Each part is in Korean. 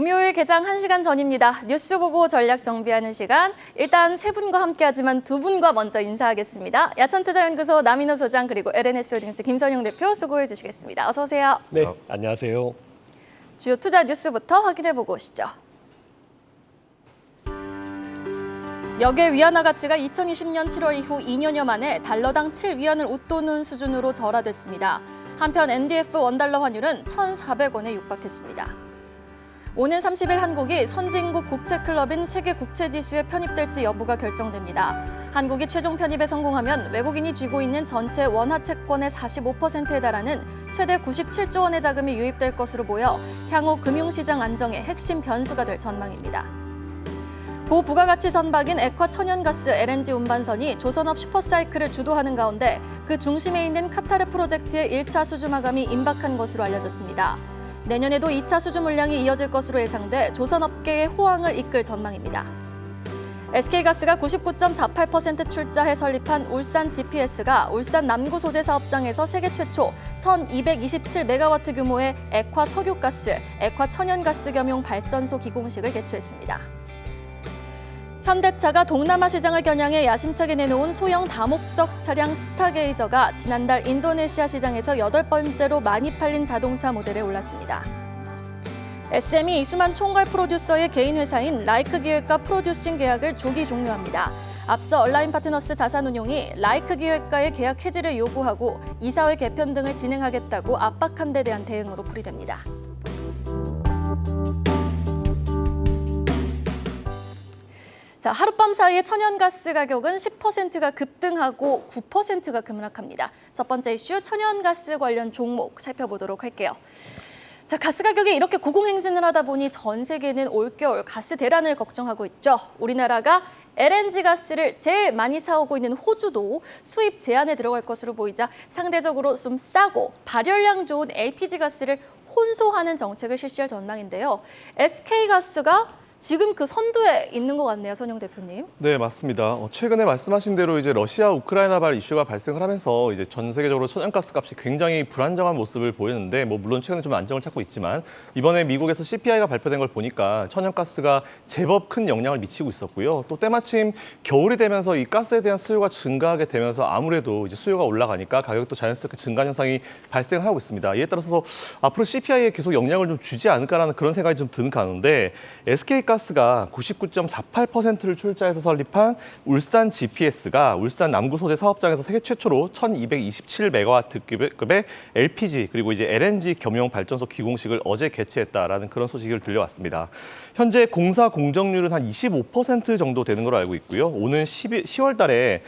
금요일 개장 1시간 전입니다. 뉴스 보고 전략 정비하는 시간. 일단 세 분과 함께하지만 두 분과 먼저 인사하겠습니다. 야천투자연구소 남인호 소장 그리고 LNS홀딩스 김선영 대표 수고해 주시겠습니다. 어서 오세요. 네, 안녕하세요. 주요 투자 뉴스부터 확인해보고 오시죠. 역의 위안화 가치가 2020년 7월 이후 2년여 만에 달러당 7위안을 웃도는 수준으로 절하됐습니다. 한편 NDF 원달러 환율은 1,400원에 육박했습니다. 오는 30일 한국이 선진국 국제클럽인 세계국채지수에 편입될지 여부가 결정됩니다. 한국이 최종 편입에 성공하면 외국인이 쥐고 있는 전체 원화 채권의 45%에 달하는 최대 97조 원의 자금이 유입될 것으로 보여 향후 금융시장 안정의 핵심 변수가 될 전망입니다. 고부가가치 선박인 에콰 천연가스 LNG 운반선이 조선업 슈퍼사이클을 주도하는 가운데 그 중심에 있는 카타르 프로젝트의 1차 수주 마감이 임박한 것으로 알려졌습니다. 내년에도 2차 수주 물량이 이어질 것으로 예상돼 조선업계의 호황을 이끌 전망입니다. SK가스가 99.48% 출자해 설립한 울산 GPS가 울산 남구 소재 사업장에서 세계 최초 1,227메가와트 규모의 에콰 석유가스, 에콰 천연가스 겸용 발전소 기공식을 개최했습니다. 현대차가 동남아 시장을 겨냥해 야심차게 내놓은 소형 다목적 차량 스타게이저가 지난달 인도네시아 시장에서 8번째로 많이 팔린 자동차 모델에 올랐습니다. SM이 이수만 총괄 프로듀서의 개인 회사인 라이크 기획과 프로듀싱 계약을 조기 종료합니다. 앞서 얼라인 파트너스 자산운용이 라이크 기획과의 계약 해지를 요구하고 이사회 개편 등을 진행하겠다고 압박한 데 대한 대응으로 풀이됩니다. 자, 하룻밤 사이에 천연가스 가격은 10%가 급등하고 9%가 급락합니다. 첫 번째 이슈 천연가스 관련 종목 살펴보도록 할게요. 자, 가스 가격이 이렇게 고공행진을 하다 보니 전 세계는 올겨울 가스 대란을 걱정하고 있죠. 우리나라가 LNG 가스를 제일 많이 사오고 있는 호주도 수입 제한에 들어갈 것으로 보이자 상대적으로 좀 싸고 발열량 좋은 LPG 가스를 혼소하는 정책을 실시할 전망인데요. SK가스가 지금 그 선두에 있는 것 같네요, 선영 대표님. 네, 맞습니다. 최근에 말씀하신 대로 이제 러시아 우크라이나발 이슈가 발생을 하면서 이제 전 세계적으로 천연가스 값이 굉장히 불안정한 모습을 보이는데, 물론 최근에 좀 안정을 찾고 있지만 이번에 미국에서 CPI가 발표된 걸 보니까 천연가스가 제법 큰 영향을 미치고 있었고요. 또 때마침 겨울이 되면서 이 가스에 대한 수요가 증가하게 되면서 아무래도 이제 수요가 올라가니까 가격도 자연스럽게 증가 현상이 발생하고 있습니다. 이에 따라서 앞으로 CPI에 계속 영향을 좀 주지 않을까라는 그런 생각이 좀 드는 가운데 SK가스가 99.48%를 출자해서 설립한 울산 GPS가 울산 남구 소재 사업장에서 세계 최초로 1,227메가와트급의 LPG 그리고 이제 LNG 겸용 발전소 기공식을 어제 개최했다라는 그런 소식을 들려왔습니다. 현재 공사 공정률은 한 25% 정도 되는 걸로 알고 있고요. 오는 10월 달에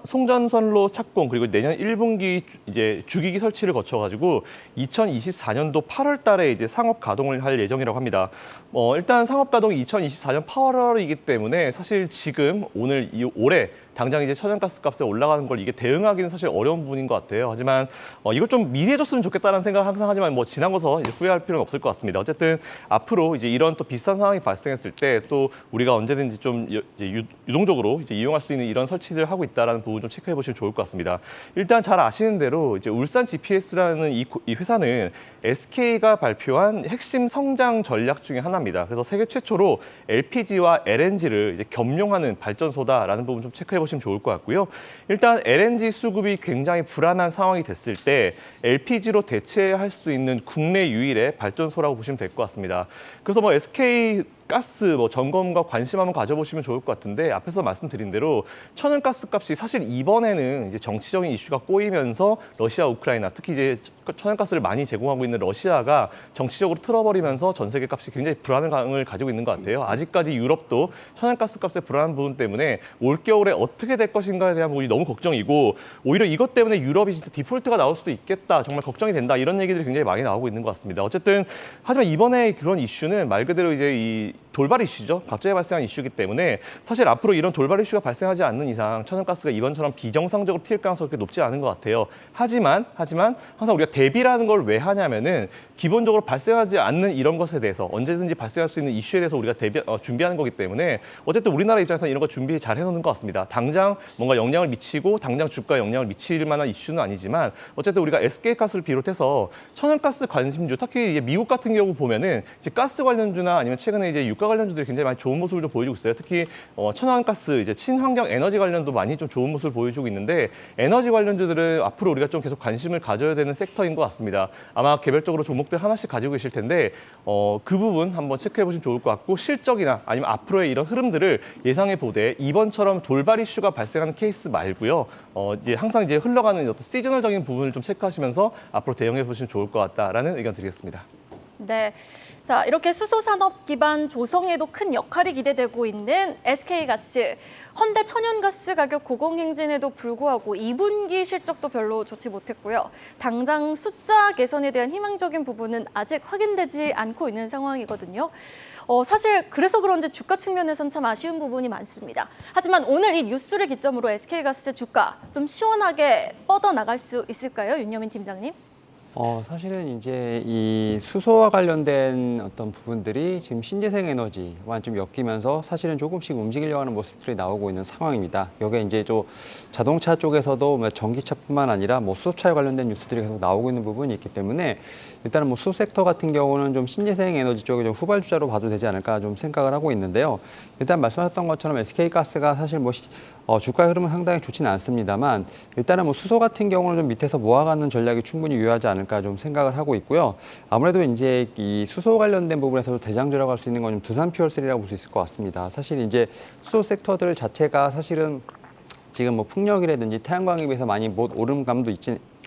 송전선로 착공 그리고 내년 1분기 이제 주기기 설치를 거쳐가지고 2024년도 8월 달에 이제 상업 가동을 할 예정이라고 합니다. 일단 상업 가동이 2024년 8월이기 때문에 사실 지금 올해 당장 이제 천연가스 값에 올라가는 걸 이게 대응하기는 사실 어려운 부분인 것 같아요. 하지만 이걸 좀 미리 해줬으면 좋겠다는 생각을 항상 하지만 지나고서 이제 후회할 필요는 없을 것 같습니다. 어쨌든 앞으로 이제 이런 또 비슷한 상황이 발생했을 때 또 우리가 언제든지 좀 이제 유동적으로 이제 이용할 수 있는 이런 설치들을 하고 있다라는 부분 좀 체크해 보시면 좋을 것 같습니다. 일단 잘 아시는 대로 이제 울산 GPS라는 이 회사는 SK가 발표한 핵심 성장 전략 중에 하나입니다. 그래서 세계 최초로 LPG와 LNG를 이제 겸용하는 발전소다라는 부분 좀 체크해 보시면 좋을 것 같고요. 일단 LNG 수급이 굉장히 불안한 상황이 됐을 때 LPG로 대체할 수 있는 국내 유일의 발전소라고 보시면 될 것 같습니다. 그래서 SK 가스 점검과 관심 한번 가져보시면 좋을 것 같은데 앞에서 말씀드린 대로 천연가스 값이 사실 이번에는 이제 정치적인 이슈가 꼬이면서 러시아, 우크라이나 특히 이제 천연가스를 많이 제공하고 있는 러시아가 정치적으로 틀어버리면서 전 세계 값이 굉장히 불안감을 가지고 있는 것 같아요. 아직까지 유럽도 천연가스 값의 불안한 부분 때문에 올겨울에 어떻게 될 것인가에 대한 부분이 너무 걱정이고 오히려 이것 때문에 유럽이 진짜 디폴트가 나올 수도 있겠다, 정말 걱정이 된다 이런 얘기들이 굉장히 많이 나오고 있는 것 같습니다. 어쨌든 하지만 이번에 그런 이슈는 말 그대로 이제 이 돌발 이슈죠. 갑자기 발생한 이슈이기 때문에 사실 앞으로 이런 돌발 이슈가 발생하지 않는 이상 천연가스가 이번처럼 비정상적으로 튈 가능성이 그렇게 높지 않은 것 같아요. 하지만 항상 우리가 대비라는 걸 왜 하냐면은 기본적으로 발생하지 않는 이런 것에 대해서 언제든지 발생할 수 있는 이슈에 대해서 우리가 준비하는 거기 때문에 어쨌든 우리나라 입장에서는 이런 거 준비 잘 해놓는 것 같습니다. 당장 뭔가 영향을 미치고 당장 주가에 영향을 미칠 만한 이슈는 아니지만 어쨌든 우리가 SK가스를 비롯해서 천연가스 관심주, 특히 이제 미국 같은 경우 보면은 이제 가스 관련주나 아니면 최근에 이제 유가 관련주들이 굉장히 많이 좋은 모습을 좀 보여주고 있어요. 특히 천연가스, 이제 친환경 에너지 관련도 많이 좀 좋은 모습을 보여주고 있는데 에너지 관련주들은 앞으로 우리가 좀 계속 관심을 가져야 되는 섹터인 것 같습니다. 아마 개별적으로 종목들 하나씩 가지고 계실 텐데 그 부분 한번 체크해 보시면 좋을 것 같고 실적이나 아니면 앞으로의 이런 흐름들을 예상해 보되 이번처럼 돌발 이슈가 발생하는 케이스 말고요. 이제 항상 이제 흘러가는 어떤 시즈널적인 부분을 좀 체크하시면서 앞으로 대응해 보시면 좋을 것 같다라는 의견 드리겠습니다. 네. 자, 이렇게 수소산업 기반 조성에도 큰 역할이 기대되고 있는 SK가스. 헌데 천연가스 가격 고공행진에도 불구하고 2분기 실적도 별로 좋지 못했고요. 당장 숫자 개선에 대한 희망적인 부분은 아직 확인되지 않고 있는 상황이거든요. 사실 그래서 그런지 주가 측면에선 참 아쉬운 부분이 많습니다. 하지만 오늘 이 뉴스를 기점으로 SK가스 주가 좀 시원하게 뻗어나갈 수 있을까요? 윤여민 팀장님? 사실은 이제 이 수소와 관련된 어떤 부분들이 지금 신재생 에너지와 좀 엮이면서 사실은 조금씩 움직이려고 하는 모습들이 나오고 있는 상황입니다. 여기에 이제 좀 자동차 쪽에서도 뭐 전기차뿐만 아니라 뭐 수소차에 관련된 뉴스들이 계속 나오고 있는 부분이 있기 때문에 일단은 뭐 수소 섹터 같은 경우는 좀 신재생 에너지 쪽에 좀 후발주자로 봐도 되지 않을까 좀 생각을 하고 있는데요. 일단 말씀하셨던 것처럼 SK가스가 사실 뭐 주가 흐름은 상당히 좋지는 않습니다만 일단은 뭐 수소 같은 경우는 좀 밑에서 모아가는 전략이 충분히 유효하지 않을까 좀 생각을 하고 있고요. 아무래도 이제 이 수소 관련된 부분에서도 대장주라고 할 수 있는 건 좀 두산퓨얼셀이라고 볼 수 있을 것 같습니다. 사실 이제 수소 섹터들 자체가 사실은 지금 뭐 풍력이라든지 태양광에 비해서 많이 못 오름감도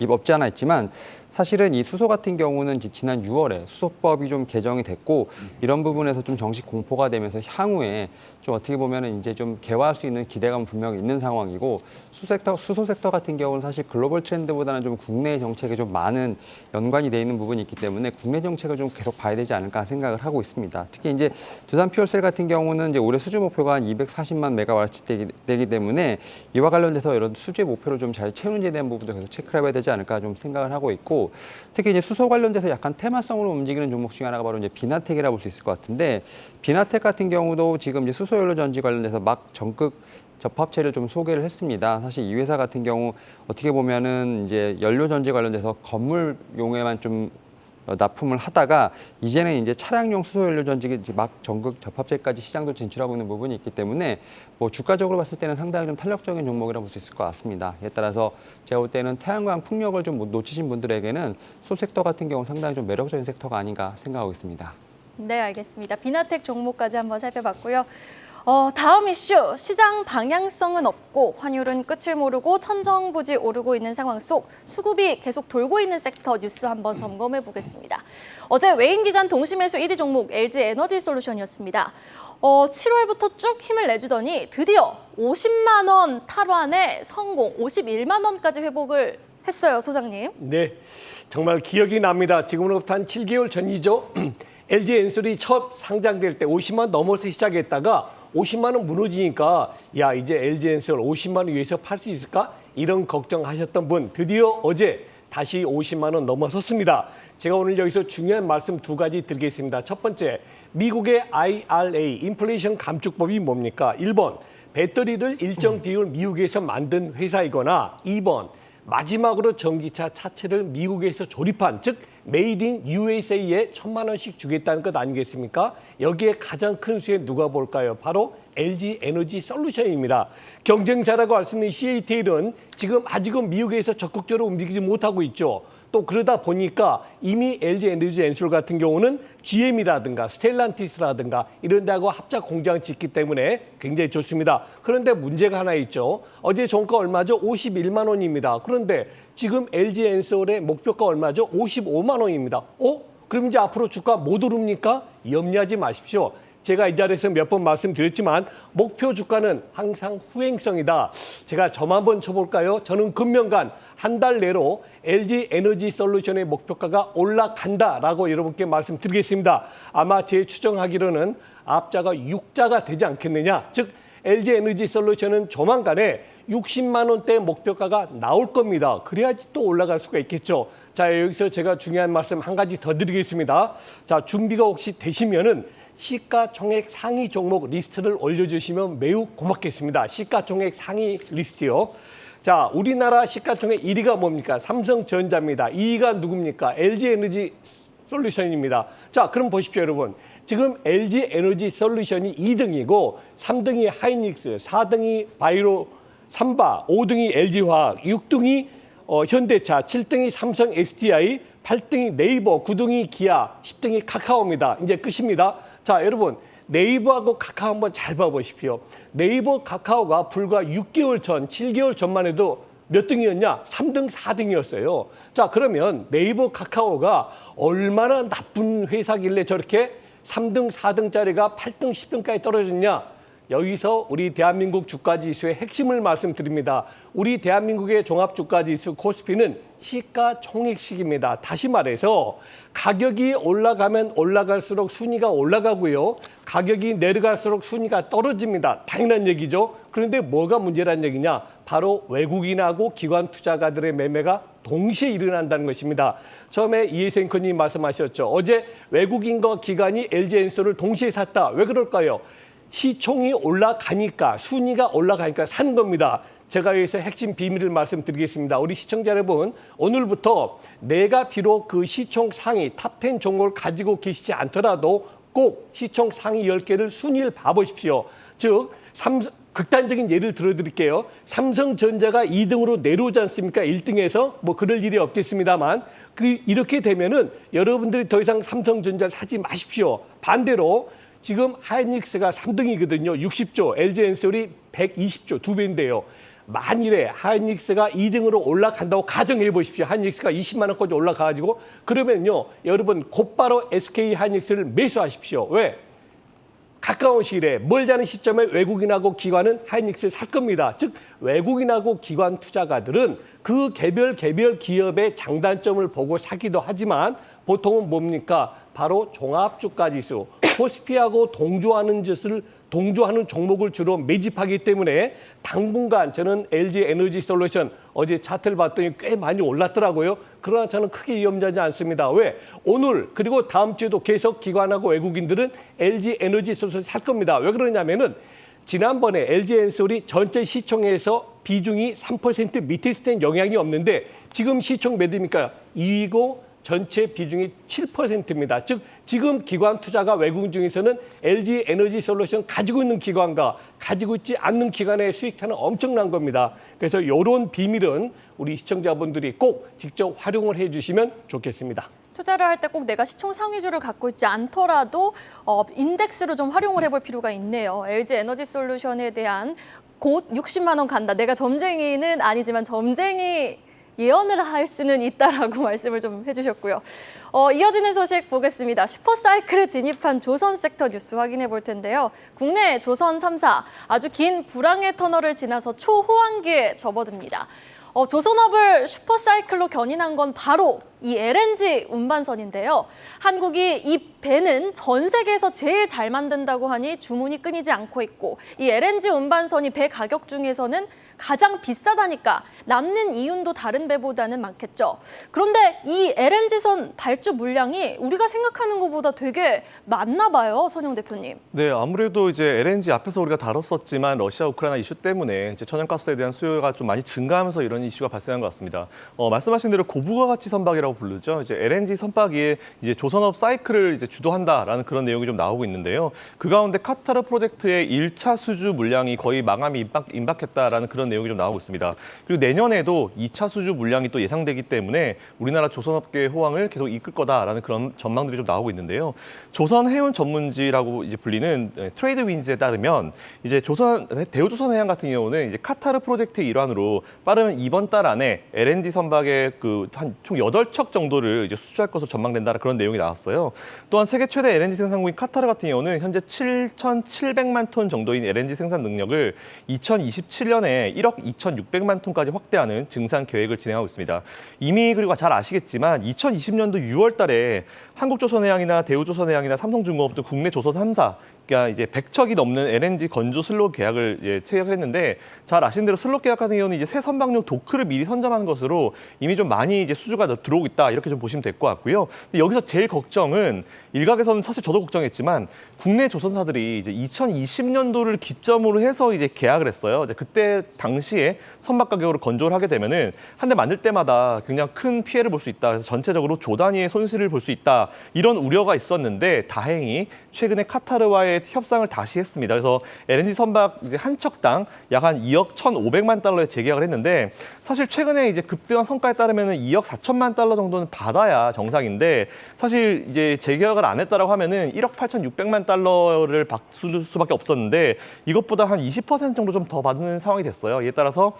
없지 않아 있지만 사실은 이 수소 같은 경우는 지난 6월에 수소법이 좀 개정이 됐고 이런 부분에서 좀 정식 공포가 되면서 향후에 좀 어떻게 보면은 이제 좀 개화할 수 있는 기대감은 분명히 있는 상황이고 수소 섹터 같은 경우는 사실 글로벌 트렌드보다는 좀 국내 정책에 좀 많은 연관이 돼 있는 부분이 있기 때문에 국내 정책을 좀 계속 봐야 되지 않을까 생각을 하고 있습니다. 특히 이제 두산퓨얼셀 같은 경우는 이제 올해 수주 목표가 한 240만 메가와트 되기 때문에 이와 관련돼서 이런 수주의 목표를 좀 잘 채우는지에 대한 부분도 계속 체크를 해봐야 되지 않을까 좀 생각을 하고 있고 특히 이제 수소 관련돼서 약간 테마성으로 움직이는 종목 중에 하나가 바로 이제 비나텍이라고 볼 수 있을 것 같은데 비나텍 같은 경우도 지금 이제 수소연료 전지 관련돼서 막 전극 접합체를 좀 소개를 했습니다. 사실 이 회사 같은 경우 어떻게 보면은 이제 연료 전지 관련돼서 건물용에만 좀 납품을 하다가 이제는 이제 차량용 수소연료 전지 막 전극 접합체까지 시장도 진출하고 있는 부분이 있기 때문에 뭐 주가적으로 봤을 때는 상당히 좀 탄력적인 종목이라고 볼 수 있을 것 같습니다. 이에 따라서 제가 볼 때는 태양광 풍력을 좀 놓치신 분들에게는 수소 섹터 같은 경우 상당히 좀 매력적인 섹터가 아닌가 생각하고 있습니다. 네, 알겠습니다. 비나텍 종목까지 한번 살펴봤고요. 다음 이슈, 시장 방향성은 없고 환율은 끝을 모르고 천정부지 오르고 있는 상황 속 수급이 계속 돌고 있는 섹터 뉴스 한번 점검해 보겠습니다. 어제 외인기관 동시매수 1위 종목 LG에너지솔루션이었습니다. 7월부터 쭉 힘을 내주더니 드디어 50만 원 탈환에 성공, 51만 원까지 회복을 했어요, 소장님. 네, 정말 기억이 납니다. 지금으로부터 한 7개월 전이죠. LG엔솔이 첫 상장될 때 50만 원 넘어서 시작했다가 50만 원 무너지니까 야 이제 LG엔솔 50만 원 위에서 팔 수 있을까? 이런 걱정하셨던 분 드디어 어제 다시 50만 원 넘어섰습니다. 제가 오늘 여기서 중요한 말씀 두 가지 드리겠습니다. 첫 번째, 미국의 IRA, 인플레이션 감축법이 뭡니까? 1번, 배터리를 일정 비율 미국에서 만든 회사이거나 2번, 마지막으로 전기차 차체를 미국에서 조립한, 즉 메이드 인 USA에 1,000만 원씩 주겠다는 것 아니겠습니까? 여기에 가장 큰 수혜 누가 볼까요? 바로 LG에너지솔루션입니다. 경쟁사라고 할 수 있는 CATL은 지금 아직은 미국에서 적극적으로 움직이지 못하고 있죠. 또 그러다 보니까 이미 LG에너지엔솔 같은 경우는 GM이라든가 스텔란티스라든가 이런 데하고 합작 공장 짓기 때문에 굉장히 좋습니다. 그런데 문제가 하나 있죠. 어제 종가 얼마죠? 51만 원입니다. 그런데 지금 LG엔솔의 목표가 얼마죠? 55만 원입니다. 그럼 이제 앞으로 주가 못 오릅니까? 염려하지 마십시오. 제가 이 자리에서 몇 번 말씀드렸지만 목표 주가는 항상 후행성이다. 제가 점 한번 쳐볼까요? 저는 금년간 한 달 내로 LG 에너지 솔루션의 목표가가 올라간다라고 여러분께 말씀드리겠습니다. 아마 제 추정하기로는 앞자가 6자가 되지 않겠느냐. 즉 LG 에너지 솔루션은 조만간에 60만 원대 목표가가 나올 겁니다. 그래야지 또 올라갈 수가 있겠죠. 자, 여기서 제가 중요한 말씀 한 가지 더 드리겠습니다. 자, 준비가 혹시 되시면은 시가총액 상위 종목 리스트를 올려주시면 매우 고맙겠습니다. 시가총액 상위 리스트요. 자, 우리나라 시가총액 1위가 뭡니까? 삼성전자입니다. 2위가 누굽니까? LG에너지 솔루션입니다. 자, 그럼 보십시오, 여러분. 지금 LG에너지 솔루션이 2등이고 3등이 하이닉스, 4등이 바이오 삼바, 5등이 LG화학, 6등이 현대차, 7등이 삼성 SDI, 8등이 네이버, 9등이 기아, 10등이 카카오입니다. 이제 끝입니다. 자, 여러분. 네이버하고 카카오 한번 잘 봐보십시오. 네이버, 카카오가 불과 6개월 전, 7개월 전만 해도 몇 등이었냐? 3등, 4등이었어요. 자, 그러면 네이버, 카카오가 얼마나 나쁜 회사길래 저렇게 3등, 4등짜리가 8등, 10등까지 떨어졌냐? 여기서 우리 대한민국 주가지수의 핵심을 말씀드립니다. 우리 대한민국의 종합주가지수 코스피는 시가총액식입니다. 다시 말해서 가격이 올라가면 올라갈수록 순위가 올라가고요. 가격이 내려갈수록 순위가 떨어집니다. 당연한 얘기죠. 그런데 뭐가 문제란 얘기냐? 바로 외국인하고 기관 투자가들의 매매가 동시에 일어난다는 것입니다. 처음에 이해수 앵커님 말씀하셨죠. 어제 외국인과 기관이 LG엔솔을 동시에 샀다. 왜 그럴까요? 시총이 올라가니까, 순위가 올라가니까 사는 겁니다. 제가 여기서 핵심 비밀을 말씀드리겠습니다. 우리 시청자 여러분, 오늘부터 내가 비록 그 시총 상위 탑10 종목을 가지고 계시지 않더라도 꼭 시총 상위 10개를 순위를 봐보십시오. 즉, 극단적인 예를 들어드릴게요. 삼성전자가 2등으로 내려오지 않습니까? 1등에서 뭐 그럴 일이 없겠습니다만 이렇게 되면은 여러분들이 더 이상 삼성전자 사지 마십시오. 반대로 지금 하이닉스가 3등이거든요. 60조, LG엔솔이 120조, 2배인데요. 만일에 하이닉스가 2등으로 올라간다고 가정해 보십시오. 하이닉스가 20만 원까지 올라가가지고 그러면요, 여러분 곧바로 SK 하이닉스를 매수하십시오. 왜? 가까운 시일에 멀지 않은 시점에 외국인하고 기관은 하이닉스를 살 겁니다. 즉 외국인하고 기관 투자가들은 그 개별 기업의 장단점을 보고 사기도 하지만 보통은 뭡니까? 바로 종합주가지수, 코스피하고 동조하는 종목을 주로 매집하기 때문에 당분간 저는 LG에너지솔루션 어제 차트를 봤더니 꽤 많이 올랐더라고요. 그러나 저는 크게 위험하지 않습니다. 왜? 오늘 그리고 다음 주에도 계속 기관하고 외국인들은 LG에너지솔루션 살 겁니다. 왜 그러냐면은 지난번에 LG엔솔이 전체 시총에서 비중이 3% 밑에 있을 땐 영향이 없는데 지금 시총 몇 위입니까? 2위고 전체 비중이 7%입니다. 즉 지금 기관 투자가 외국인 중에서는 LG에너지솔루션 가지고 있는 기관과 가지고 있지 않는 기관의 수익 차는 엄청난 겁니다. 그래서 이런 비밀은 우리 시청자분들이 꼭 직접 활용을 해주시면 좋겠습니다. 투자를 할 때 꼭 내가 시총 상위주를 갖고 있지 않더라도 인덱스로 좀 활용을 해볼 필요가 있네요. LG에너지솔루션에 대한 곧 60만 원 간다. 내가 점쟁이는 아니지만 점쟁이 예언을 할 수는 있다라고 말씀을 좀 해주셨고요. 이어지는 소식 보겠습니다. 슈퍼사이클에 진입한 조선 섹터 뉴스 확인해 볼 텐데요. 국내 조선 3사 아주 긴 불황의 터널을 지나서 초호황기에 접어듭니다. 조선업을 슈퍼사이클로 견인한 건 바로 이 LNG 운반선인데요. 한국이 이 배는 전 세계에서 제일 잘 만든다고 하니 주문이 끊이지 않고 있고 이 LNG 운반선이 배 가격 중에서는 가장 비싸다니까 남는 이윤도 다른 배보다는 많겠죠. 그런데 이 LNG선 발주 물량이 우리가 생각하는 것보다 되게 많나 봐요, 선영 대표님. 네, 아무래도 이제 LNG 앞에서 우리가 다뤘었지만 러시아 우크라이나 이슈 때문에 이제 천연가스에 대한 수요가 좀 많이 증가하면서 이런 이슈가 발생한 것 같습니다. 말씀하신 대로 고부가 가치 선박이라고 부르죠. 이제 LNG 선박이 이제 조선업 사이클을 이제 주도한다라는 그런 내용이 좀 나오고 있는데요. 그 가운데 카타르 프로젝트의 1차 수주 물량이 거의 마감이 임박했다라는 그런 내용이 좀 나오고 있습니다. 그리고 내년에도 2차 수주 물량이 또 예상되기 때문에 우리나라 조선업계의 호황을 계속 이끌 거다라는 그런 전망들이 좀 나오고 있는데요. 조선 해운 전문지라고 이제 불리는 트레이드 윈즈에 따르면 이제 대우조선해양 같은 경우는 이제 카타르 프로젝트의 일환으로 빠르면 이번 달 안에 LNG 선박의 총 8척 척 정도를 이제 수주할 것으로 전망된다는 그런 내용이 나왔어요. 또한 세계 최대 LNG 생산국인 카타르 같은 경우는 현재 7,700만 톤 정도인 LNG 생산 능력을 2027년에 1억 2,600만 톤까지 확대하는 증산 계획을 진행하고 있습니다. 이미 그리고 잘 아시겠지만 2020년도 6월 달에 한국조선해양이나 대우조선해양이나 삼성중공업 등 국내 조선 3사 그러니까 이제 100척이 넘는 LNG 건조 슬롯 계약을 이제 체결을 했는데 잘 아시는 대로 슬롯 계약 같은 경우는 이제 새 선박용 도크를 미리 선점하는 것으로 이미 좀 많이 이제 수주가 들어오고 있다 이렇게 좀 보시면 될 것 같고요. 근데 여기서 제일 걱정은 일각에서는 사실 저도 걱정했지만 국내 조선사들이 이제 2020년도를 기점으로 해서 이제 계약을 했어요. 이제 그때 당시에 선박 가격으로 건조를 하게 되면은 한 대 만들 때마다 굉장히 큰 피해를 볼 수 있다. 그래서 전체적으로 조 단위의 손실을 볼 수 있다. 이런 우려가 있었는데 다행히 최근에 카타르와의 협상을 다시 했습니다. 그래서 LNG 선박 이제 한 척당 약 한 2억 1,500만 달러에 재계약을 했는데 사실 최근에 이제 급등한 성과에 따르면 2억 4천만 달러 정도는 받아야 정상인데 사실 이제 재계약을 안 했다라고 하면은 1억 8,600만 달러를 받을 수밖에 없었는데 이것보다 한 20% 정도 좀 더 받는 상황이 됐어요. 이에 따라서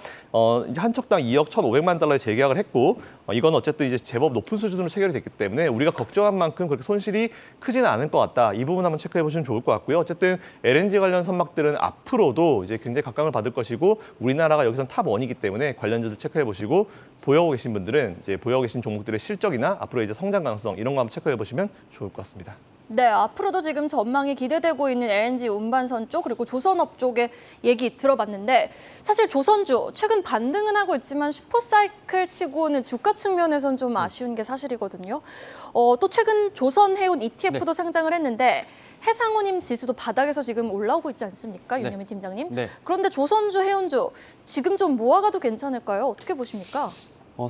이제 한 척당 2억 1,500만 달러에 재계약을 했고 이건 어쨌든 이제 제법 높은 수준으로 체결이 됐기 때문에 우리가 걱정한 만큼 그렇게 손실이 크지는 않을 것 같다. 이 부분 한번 체크해 보시면 좋을 것 같고요. 어쨌든 LNG 관련 선박들은 앞으로도 이제 굉장히 각광을 받을 것이고 우리나라가 여기선 탑1이기 때문에 관련주들 체크해 보시고 보유하고 계신 분들은 이제 보유하고 계신 종목들의 실적이나 앞으로 이제 성장 가능성 이런 거 한번 체크해 보시면 좋을 것 같습니다. 네, 앞으로도 지금 전망이 기대되고 있는 LNG 운반선 쪽 그리고 조선업 쪽의 얘기 들어봤는데 사실 조선주 최근 반등은 하고 있지만 슈퍼사이클 치고는 주가 측면에선 좀 아쉬운 게 사실이거든요. 또 최근 조선해운 ETF도 상장을 했는데 해상운임 지수도 바닥에서 지금 올라오고 있지 않습니까? 윤여민 팀장님. 네. 그런데 조선주, 해운주 지금 좀 모아가도 괜찮을까요? 어떻게 보십니까?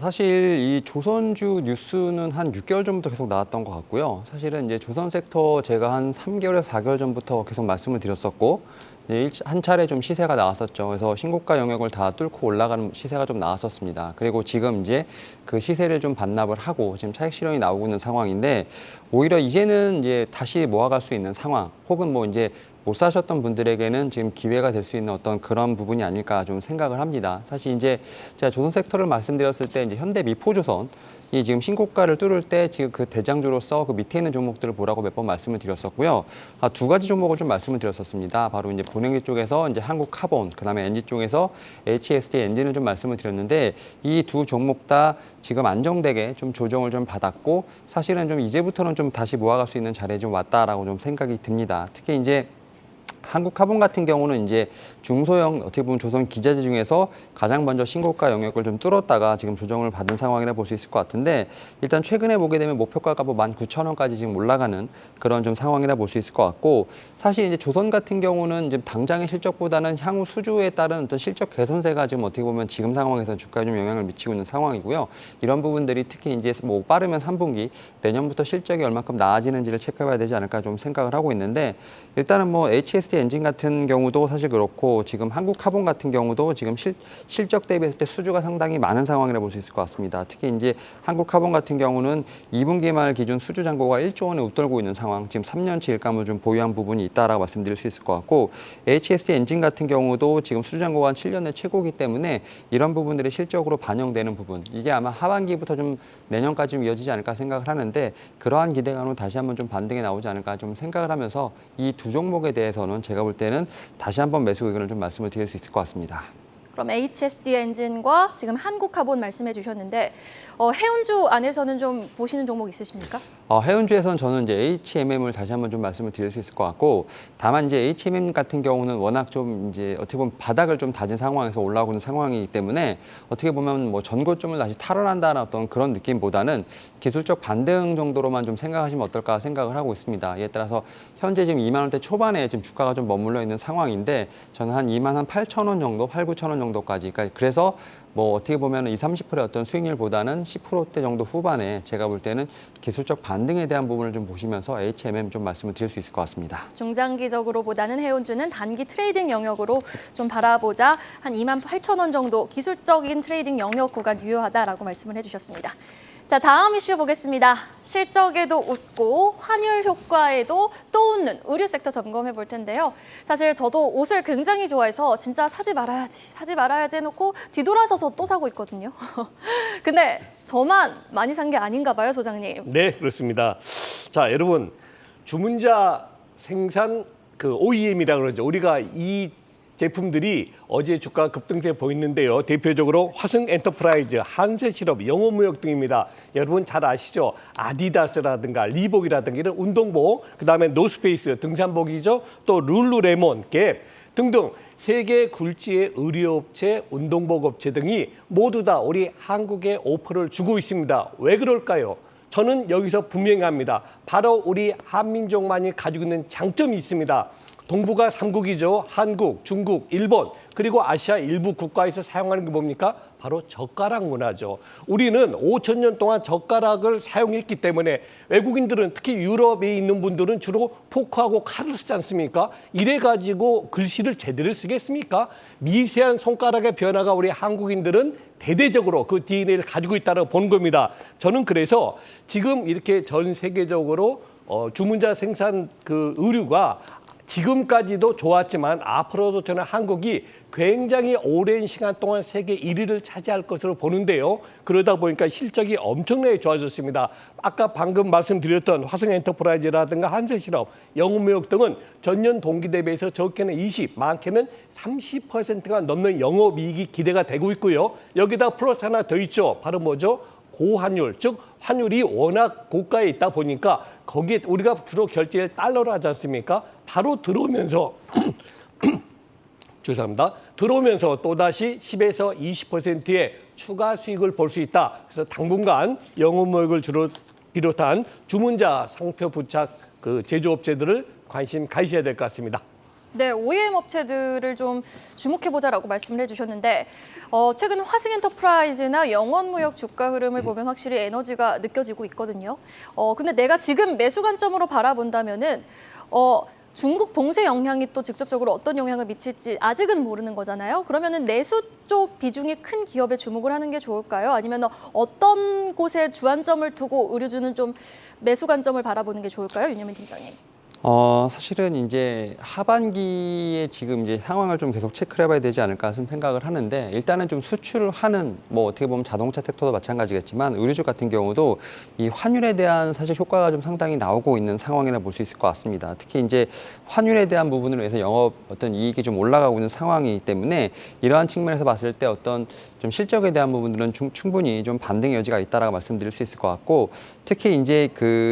사실 이 조선주 뉴스는 한 6개월 전부터 계속 나왔던 것 같고요. 사실은 이제 조선 섹터 제가 한 3개월에서 4개월 전부터 계속 말씀을 드렸었고, 이제 한 차례 좀 시세가 나왔었죠. 그래서 신고가 영역을 다 뚫고 올라가는 시세가 좀 나왔었습니다. 그리고 지금 이제 그 시세를 좀 반납을 하고 지금 차익 실현이 나오고 있는 상황인데, 오히려 이제는 이제 다시 모아갈 수 있는 상황, 혹은 뭐 이제 못 사셨던 분들에게는 지금 기회가 될 수 있는 어떤 그런 부분이 아닐까 좀 생각을 합니다. 사실 이제 제가 조선 섹터를 말씀드렸을 때 이제 현대 미포조선 이 지금 신고가를 뚫을 때 지금 그 대장주로서 그 밑에 있는 종목들을 보라고 몇 번 말씀을 드렸었고요. 두 가지 종목을 좀 말씀을 드렸었습니다. 바로 이제 본행지 쪽에서 이제 한국카본, 그다음에 엔진 쪽에서 HSD 엔진을 좀 말씀을 드렸는데 이 두 종목 다 지금 안정되게 좀 조정을 좀 받았고 사실은 좀 이제부터는 좀 다시 모아갈 수 있는 자리에 좀 왔다라고 좀 생각이 듭니다. 특히 이제 한국카본 같은 경우는 이제 중소형 어떻게 보면 조선 기자재 중에서 가장 먼저 신고가 영역을 좀 뚫었다가 지금 조정을 받은 상황이라 볼 수 있을 것 같은데 일단 최근에 보게 되면 목표가가 뭐 19,000원까지 지금 올라가는 그런 좀 상황이라 볼 수 있을 것 같고 사실 이제 조선 같은 경우는 이제 당장의 실적보다는 향후 수주에 따른 어떤 실적 개선세가 지금 어떻게 보면 지금 상황에서 주가에 좀 영향을 미치고 있는 상황이고요. 이런 부분들이 특히 이제 뭐 빠르면 3분기 내년부터 실적이 얼마큼 나아지는지를 체크해봐야 되지 않을까 좀 생각을 하고 있는데 일단은 뭐 HSD 엔진 같은 경우도 사실 그렇고 지금 한국카본 같은 경우도 지금 실적 대비했을 때 수주가 상당히 많은 상황이라 볼 수 있을 것 같습니다. 특히 이제 한국카본 같은 경우는 2분기 말 기준 수주 잔고가 1조 원에 웃돌고 있는 상황, 지금 3년치 일감을 좀 보유한 부분이 있다라고 말씀드릴 수 있을 것 같고 HSD 엔진 같은 경우도 지금 수주 잔고가 한 7년의 최고이기 때문에 이런 부분들이 실적으로 반영되는 부분, 이게 아마 하반기부터 좀 내년까지 좀 이어지지 않을까 생각을 하는데 그러한 기대감으로 다시 한번 좀 반등이 나오지 않을까 좀 생각을 하면서 이 두 종목에 대해서는 제가 볼 때는 다시 한번 매수 의견을 좀 말씀을 드릴 수 있을 것 같습니다. 그럼 HSD 엔진과 지금 한국카본 말씀해 주셨는데 해운주 안에서는 좀 보시는 종목 있으십니까? 해운주에서는 저는 이제 HMM을 다시 한번 좀 말씀을 드릴 수 있을 것 같고 다만 이제 HMM 같은 경우는 워낙 좀 이제 어떻게 보면 바닥을 좀 다진 상황에서 올라오고 있는 상황이기 때문에 어떻게 보면 뭐 전고점을 다시 탈환한다는 어떤 그런 느낌보다는 기술적 반등 정도로만 좀 생각하시면 어떨까 생각을 하고 있습니다. 이에 따라서 현재 지금 2만 원대 초반에 지금 주가가 좀 머물러 있는 상황인데 저는 한 2만 8천 원 정도, 8, 9천 원 정도까지. 그래서 뭐 어떻게 보면 20, 30%의 어떤 수익률보다는 10%대 정도 후반에 제가 볼 때는 기술적 반등에 대한 부분을 좀 보시면서 HMM 좀 말씀을 드릴 수 있을 것 같습니다. 중장기적으로보다는 해운주는 단기 트레이딩 영역으로 좀 바라보자 한 2만 8천 원 정도 기술적인 트레이딩 영역 구간 유효하다라고 말씀을 해주셨습니다. 자, 다음 이슈 보겠습니다. 실적에도 웃고 환율 효과에도 또 웃는 의류 섹터 점검해 볼 텐데요. 사실 저도 옷을 굉장히 좋아해서 진짜 사지 말아야지 해놓고 뒤돌아서서 또 사고 있거든요. 근데 저만 많이 산 게 아닌가 봐요, 소장님. 네, 그렇습니다. 자, 여러분, 주문자 생산 그 OEM이라 그러죠. 우리가 이 제품들이 어제 주가 급등세 보이는데요. 대표적으로 화승 엔터프라이즈, 한세실업, 영어무역 등입니다. 여러분 잘 아시죠? 아디다스라든가 리복이라든가 이런 운동복, 그다음에 노스페이스 등산복이죠. 또 룰루레몬, 갭 등등 세계 굴지의 의류업체, 운동복 업체 등이 모두 다 우리 한국에 오퍼를 주고 있습니다. 왜 그럴까요? 저는 여기서 분명합니다. 바로 우리 한민족만이 가지고 있는 장점이 있습니다. 동북아 3국이죠. 한국, 중국, 일본, 그리고 아시아 일부 국가에서 사용하는 게 뭡니까? 바로 젓가락 문화죠. 우리는 5,000년 동안 젓가락을 사용했기 때문에 외국인들은 특히 유럽에 있는 분들은 주로 포크하고 칼을 쓰지 않습니까? 이래가지고 글씨를 제대로 쓰겠습니까? 미세한 손가락의 변화가 우리 한국인들은 대대적으로 그 DNA를 가지고 있다고 보는 겁니다. 저는 그래서 지금 이렇게 전 세계적으로 주문자 생산 그 의류가 지금까지도 좋았지만 앞으로도 저는 한국이 굉장히 오랜 시간 동안 세계 1위를 차지할 것으로 보는데요. 그러다 보니까 실적이 엄청나게 좋아졌습니다. 아까 방금 말씀드렸던 화승엔터프라이즈라든가 한세실업, 영어무역 등은 전년 동기 대비해서 적게는 20, 많게는 30%가 넘는 영업이익이 기대가 되고 있고요. 여기다 플러스 하나 더 있죠. 바로 뭐죠? 고환율, 즉 환율이 워낙 고가에 있다 보니까 거기에 우리가 주로 결제를 달러로 하지 않습니까? 바로 들어오면서 죄송합니다. 들어오면서 또다시 10에서 20%의 추가 수익을 볼 수 있다. 그래서 당분간 영어무역을 주로 비롯한 주문자 상표 부착 그 제조업체들을 관심 가지셔야 될 것 같습니다. 네, OEM 업체들을 좀 주목해보자라고 말씀을 해주셨는데 최근 화승엔터프라이즈나 영원무역 주가 흐름을 보면 확실히 에너지가 느껴지고 있거든요. 근데 내가 지금 매수 관점으로 바라본다면은 중국 봉쇄 영향이 또 직접적으로 어떤 영향을 미칠지 아직은 모르는 거잖아요. 그러면은 내수 쪽 비중이 큰 기업에 주목을 하는 게 좋을까요? 아니면 어떤 곳에 주안점을 두고 의류주는 좀 매수 관점을 바라보는 게 좋을까요, 윤여민 팀장님? 사실은 이제 하반기에 지금 이제 상황을 좀 계속 체크를 해봐야 되지 않을까 좀 생각을 하는데, 일단은 좀 수출을 하는 뭐 어떻게 보면 자동차 섹터도 마찬가지겠지만 의류주 같은 경우도 이 환율에 대한 사실 효과가 좀 상당히 나오고 있는 상황이라 볼 수 있을 것 같습니다. 특히 이제 환율에 대한 부분을 위해서 영업 어떤 이익이 좀 올라가고 있는 상황이기 때문에 이러한 측면에서 봤을 때 어떤 좀 실적에 대한 부분들은 충분히 좀 반등의 여지가 있다라고 말씀드릴 수 있을 것 같고, 특히 이제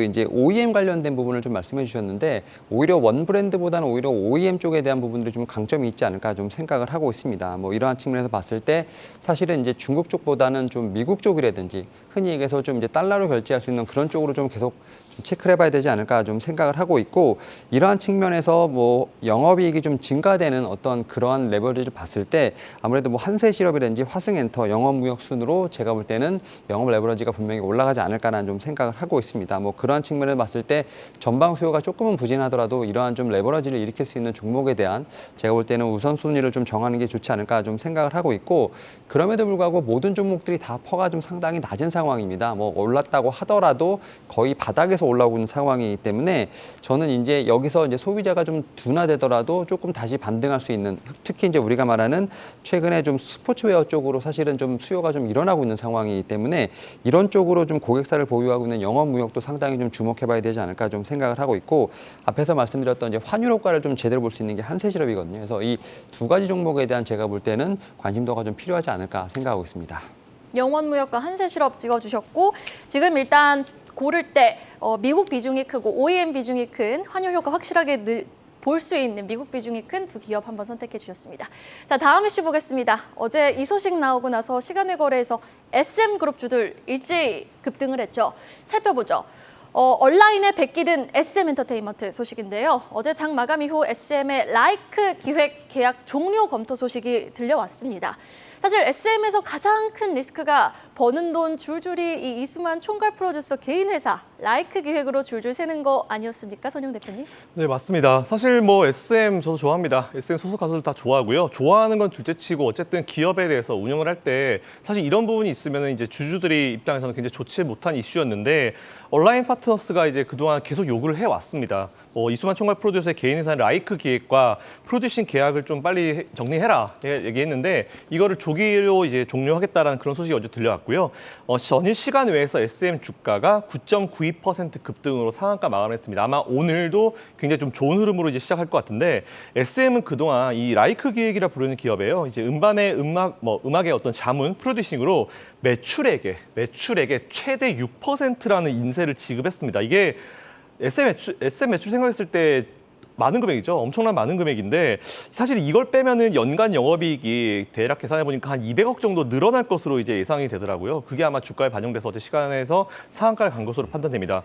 이제 OEM 관련된 부분을 좀 말씀해 주셨는데, 오히려 원 브랜드보다는 오히려 OEM 쪽에 대한 부분들이 좀 강점이 있지 않을까 좀 생각을 하고 있습니다. 뭐 이러한 측면에서 봤을 때 사실은 이제 중국 쪽보다는 좀 미국 쪽이라든지 흔히 얘기해서 좀 이제 달러로 결제할 수 있는 그런 쪽으로 좀 계속 체크를 해봐야 되지 않을까 좀 생각을 하고 있고, 이러한 측면에서 뭐 영업이익이 좀 증가되는 어떤 그러한 레버리지를 봤을 때 아무래도 뭐 한세실업이라든지 화승엔터, 영업무역 순으로 제가 볼 때는 영업 레버리지가 분명히 올라가지 않을까라는 좀 생각을 하고 있습니다. 뭐 그러한 측면을 봤을 때 전방 수요가 조금은 부진하더라도 이러한 좀 레버리지를 일으킬 수 있는 종목에 대한 제가 볼 때는 우선순위를 좀 정하는 게 좋지 않을까 좀 생각을 하고 있고, 그럼에도 불구하고 모든 종목들이 다 퍼가 좀 상당히 낮은 상황입니다. 뭐 올랐다고 하더라도 거의 바닥에서 올라오고 있는 상황이기 때문에 저는 이제 여기서 이제 소비자가 좀 둔화되더라도 조금 다시 반등할 수 있는, 특히 이제 우리가 말하는 최근에 좀 스포츠웨어 쪽으로 사실은 좀 수요가 좀 일어나고 있는 상황이기 때문에 이런 쪽으로 좀 고객사를 보유하고 있는 영업무역도 상당히 좀 주목해봐야 되지 않을까 좀 생각을 하고 있고, 앞에서 말씀드렸던 이제 환율 효과를 좀 제대로 볼 수 있는 게 한세실업이거든요. 그래서 이 두 가지 종목에 대한 제가 볼 때는 관심도가 좀 필요하지 않을까 생각하고 있습니다. 영원무역과 한세실업 찍어주셨고, 지금 일단 고를 때 미국 비중이 크고 OEM 비중이 큰, 환율 효과 확실하게 볼 수 있는 미국 비중이 큰 두 기업 한번 선택해 주셨습니다. 자, 다음 이슈 보겠습니다. 어제 이 소식 나오고 나서 시간의 거래에서 SM그룹주들 일제히 급등을 했죠. 살펴보죠. 온라인에 베끼든 SM엔터테인먼트 소식인데요. 어제 장 마감 이후 SM의 라이크 기획 계약 종료 검토 소식이 들려왔습니다. 사실 SM에서 가장 큰 리스크가 버는 돈 줄줄이 이 이수만 총괄 프로듀서 개인 회사 라이크 기획으로 줄줄 새는 거 아니었습니까, 선영 대표님? 네, 맞습니다. 사실 뭐 SM 저도 좋아합니다. SM 소속 가수들 다 좋아하고요. 좋아하는 건 둘째치고 어쨌든 기업에 대해서 운영을 할 때 사실 이런 부분이 있으면 이제 주주들이 입장에서는 굉장히 좋지 못한 이슈였는데 온라인 파트너스가 이제 그동안 계속 요구를 해왔습니다. 이수만 총괄 프로듀서의 개인 회사 라이크 기획과 프로듀싱 계약을 좀 빨리 정리해라 얘기했는데 이거를 조기로 이제 종료하겠다라는 그런 소식이 어제 들려왔고요. 전일 시간 외에서 SM 주가가 9.92% 급등으로 상한가 마감했습니다. 아마 오늘도 굉장히 좀 좋은 흐름으로 이제 시작할 것 같은데 SM은 그동안 이 라이크 기획이라 부르는 기업에요. 이제 음반의 음악의 어떤 자문 프로듀싱으로 매출액의 최대 6%라는 인세를 지급했습니다. 이게 SM 매출 생각했을 때 많은 금액이죠. 엄청난 많은 금액인데 사실 이걸 빼면은 연간 영업이익이 대략 계산해 보니까 한 200억 정도 늘어날 것으로 이제 예상이 되더라고요. 그게 아마 주가에 반영돼서 어제 시간에서 상한가를 간 것으로 판단됩니다.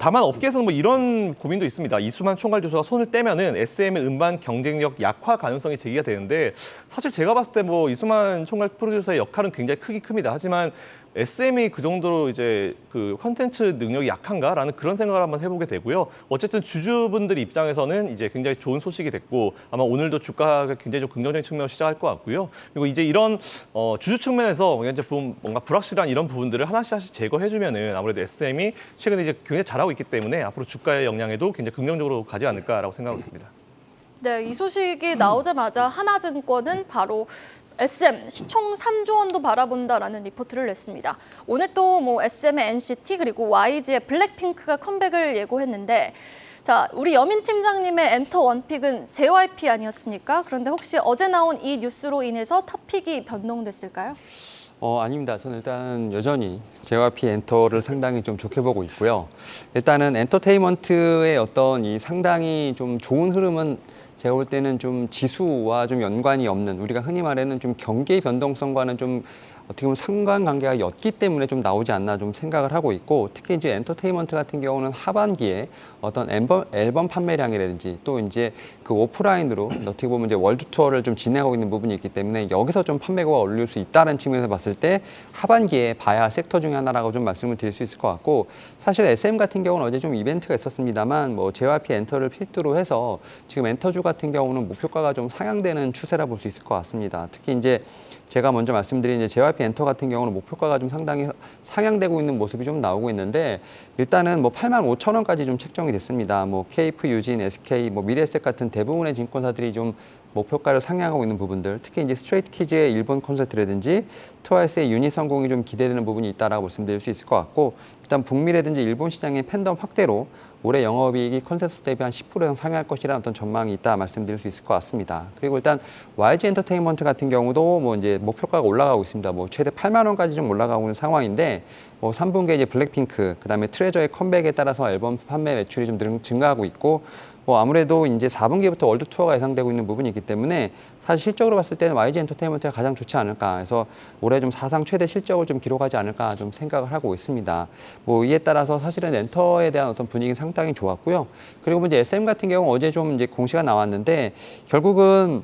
다만 업계에서는 뭐 이런 고민도 있습니다. 이수만 총괄 교수가 손을 떼면은 SM의 음반 경쟁력 약화 가능성이 제기가 되는데 사실 제가 봤을 때 뭐 이수만 총괄 프로듀서의 역할은 굉장히 크긴 큽니다. 하지만 SM이 그 정도로 이제 그 콘텐츠 능력이 약한가라는 그런 생각을 한번 해보게 되고요. 어쨌든 주주분들 입장에서는 이제 굉장히 좋은 소식이 됐고 아마 오늘도 주가가 굉장히 좀 긍정적인 측면으로 시작할 것 같고요. 그리고 이제 이런 주주 측면에서 이제 뭔가 불확실한 이런 부분들을 하나씩 제거해주면은 아무래도 SM이 최근에 이제 굉장히 잘하고 있기 때문에 앞으로 주가의 영향에도 굉장히 긍정적으로 가지 않을까라고 생각하고 있습니다. 네, 이 소식이 나오자마자 하나증권은 바로 SM 시총 3조 원도 바라본다라는 리포트를 냈습니다. 오늘 또 뭐 SM의 NCT 그리고 YG의 블랙핑크가 컴백을 예고했는데 자, 우리 여민 팀장님의 엔터 원픽은 JYP 아니었습니까? 그런데 혹시 어제 나온 이 뉴스로 인해서 탑픽이 변동됐을까요? 아닙니다. 저는 일단 여전히 JYP 엔터를 상당히 좀 좋게 보고 있고요. 일단은 엔터테인먼트의 어떤 이 상당히 좀 좋은 흐름은 제가 볼 때는 좀 지수와 좀 연관이 없는 우리가 흔히 말하는 좀 경기의 변동성과는 좀 어떻게 보면 상관관계가 옅기 때문에 좀 나오지 않나 좀 생각을 하고 있고 특히 이제 엔터테인먼트 같은 경우는 하반기에 어떤 앨범 판매량이라든지 또 이제 그 오프라인으로 어떻게 보면 이제 월드 투어를 좀 진행하고 있는 부분이 있기 때문에 여기서 좀 판매가 올릴 수 있다는 측면에서 봤을 때 하반기에 봐야 할 섹터 중에 하나라고 좀 말씀을 드릴 수 있을 것 같고 사실 SM 같은 경우는 어제 좀 이벤트가 있었습니다만 뭐 JYP 엔터를 필두로 해서 지금 엔터주 같은 경우는 목표가가 좀 상향되는 추세라 볼 수 있을 것 같습니다. 특히 이제 제가 먼저 말씀드린 이제 JYP 엔터 같은 경우는 목표가가 좀 상당히 상향되고 있는 모습이 좀 나오고 있는데 일단은 뭐 85,000원까지 좀 책정이 됐습니다. 뭐 KF, 유진, SK, 뭐 미래에셋 같은 대부분의 증권사들이 좀 목표가를 상향하고 있는 부분들, 특히 이제 스트레이트 키즈의 일본 콘서트라든지 트와이스의 유닛 성공이 좀 기대되는 부분이 있다라고 말씀드릴 수 있을 것 같고 일단 북미라든지 일본 시장의 팬덤 확대로 올해 영업이익이 컨센서스 대비 한 10% 이상 상회할 것이라는 어떤 전망이 있다 말씀드릴 수 있을 것 같습니다. 그리고 일단 YG 엔터테인먼트 같은 경우도 뭐 이제 목표가가 올라가고 있습니다. 뭐 최대 8만 원까지 좀 올라가고 있는 상황인데 뭐 3분기에 이제 블랙핑크, 그다음에 트레저의 컴백에 따라서 앨범 판매 매출이 좀 증가하고 있고 뭐 아무래도 이제 4분기부터 월드 투어가 예상되고 있는 부분이 있기 때문에 사실 실적으로 봤을 때는 YG 엔터테인먼트가 가장 좋지 않을까 해서 올해 좀 사상 최대 실적을 좀 기록하지 않을까 좀 생각을 하고 있습니다. 뭐 이에 따라서 사실은 엔터에 대한 어떤 분위기는 상당히 좋았고요. 그리고 이제 SM 같은 경우 어제 좀 이제 공시가 나왔는데 결국은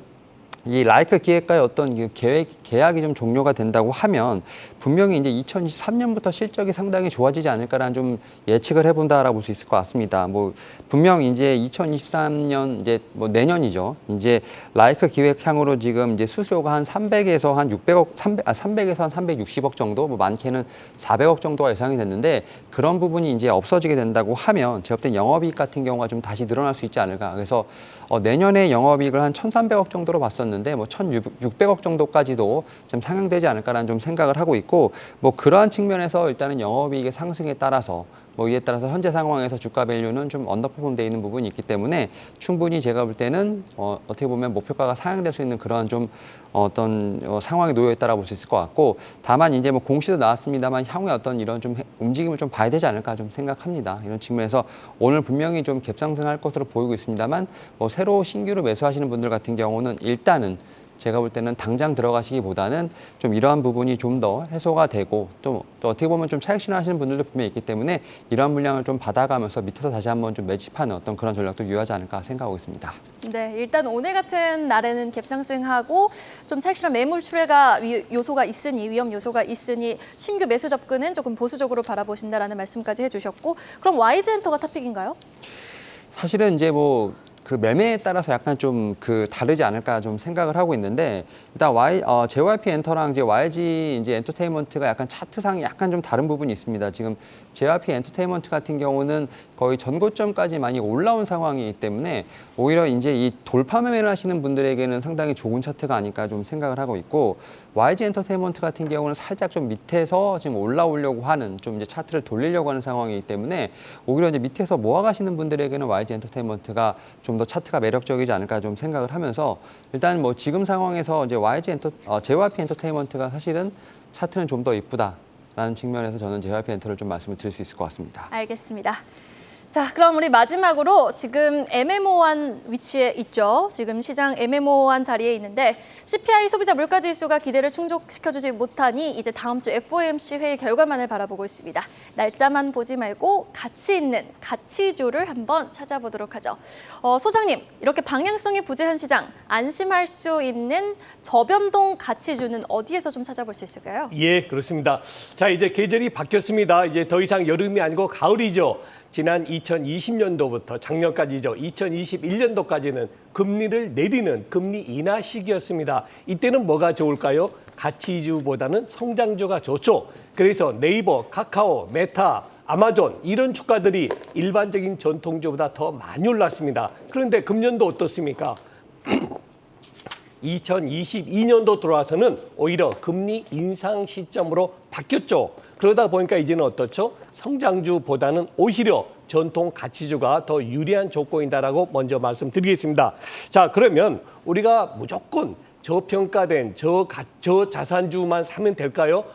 이 라이크 기획과의 어떤 계약이 좀 종료가 된다고 하면 분명히 이제 2023년부터 실적이 상당히 좋아지지 않을까라는 좀 예측을 해본다라고 볼 수 있을 것 같습니다. 뭐 분명 이제 2023년 이제 뭐 내년이죠. 이제 라이크 기획향으로 지금 이제 수수료가 한 300에서 한 300에서 한 360억 정도, 뭐 많게는 400억 정도가 예상이 됐는데 그런 부분이 이제 없어지게 된다고 하면 제가 볼 땐 영업이익 같은 경우가 좀 다시 늘어날 수 있지 않을까. 그래서 내년에 영업이익을 한 1,300억 정도로 봤었는데 뭐 1,600억 정도까지도 좀 상향되지 않을까라는 좀 생각을 하고 있고 뭐 그러한 측면에서 일단은 영업이익의 상승에 따라서 뭐 이에 따라서 현재 상황에서 주가 밸류는 좀 언더퍼폼 돼 있는 부분이 있기 때문에 충분히 제가 볼 때는 어떻게 보면 목표가가 상향될 수 있는 그런 좀 어떤 상황에 놓여 있다라고 볼 수 있을 것 같고 다만 이제 뭐 공시도 나왔습니다만 향후에 어떤 이런 좀 움직임을 좀 봐야 되지 않을까 좀 생각합니다. 이런 측면에서 오늘 분명히 좀 갭상승할 것으로 보이고 있습니다만 뭐 새로 신규로 매수하시는 분들 같은 경우는 일단은 제가 볼 때는 당장 들어가시기보다는 좀 이러한 부분이 좀 더 해소가 되고 또 어떻게 보면 좀 차익 실현하시는 분들도 분명히 있기 때문에 이러한 물량을 좀 받아가면서 밑에서 다시 한번 좀 매집하는 어떤 그런 전략도 유효하지 않을까 생각하고 있습니다. 네, 일단 오늘 같은 날에는 갭상승하고 좀 차익 실현 매물 출회가 요소가 있으니 위험 요소가 있으니 신규 매수 접근은 조금 보수적으로 바라보신다라는 말씀까지 해주셨고 그럼 YG엔터가 탑픽인가요? 사실은 이제 뭐 그 매매에 따라서 약간 좀 그 다르지 않을까 좀 생각을 하고 있는데 일단 JYP 엔터랑 이제 YG 이제 엔터테인먼트가 약간 차트상 약간 좀 다른 부분이 있습니다. 지금 JYP 엔터테인먼트 같은 경우는 거의 전고점까지 많이 올라온 상황이기 때문에 오히려 이제 이 돌파 매매를 하시는 분들에게는 상당히 좋은 차트가 아닐까 좀 생각을 하고 있고 YG 엔터테인먼트 같은 경우는 살짝 좀 밑에서 지금 올라오려고 하는 좀 이제 차트를 돌리려고 하는 상황이기 때문에 오히려 이제 밑에서 모아가시는 분들에게는 YG 엔터테인먼트가 좀 더 차트가 매력적이지 않을까 좀 생각을 하면서 일단 뭐 지금 상황에서 이제 JYP 엔터테인먼트가 사실은 차트는 좀 더 이쁘다라는 측면에서 저는 JYP 엔터를 좀 말씀을 드릴 수 있을 것 같습니다. 알겠습니다. 자, 그럼 우리 마지막으로 지금 애매모호한 위치에 있죠. 지금 시장 애매모호한 자리에 있는데 CPI 소비자 물가지수가 기대를 충족시켜주지 못하니 이제 다음 주 FOMC 회의 결과만을 바라보고 있습니다. 날짜만 보지 말고 가치 있는 가치주를 한번 찾아보도록 하죠. 소장님, 이렇게 방향성이 부재한 시장 안심할 수 있는 저변동 가치주는 어디에서 좀 찾아볼 수 있을까요? 예, 그렇습니다. 자, 이제 계절이 바뀌었습니다. 이제 더 이상 여름이 아니고 가을이죠. 지난 2020년도부터 작년까지죠. 2021년도까지는 금리를 내리는 금리 인하 시기였습니다. 이때는 뭐가 좋을까요? 가치주보다는 성장주가 좋죠. 그래서 네이버, 카카오, 메타, 아마존 이런 주가들이 일반적인 전통주보다 더 많이 올랐습니다. 그런데 금년도 어떻습니까? 2022년도 들어와서는 오히려 금리 인상 시점으로 바뀌었죠. 그러다 보니까 이제는 어떻죠? 성장주보다는 오히려 전통 가치주가 더 유리한 조건이다라고 먼저 말씀드리겠습니다. 자, 그러면 우리가 무조건 저평가된 저자산주만 사면 될까요?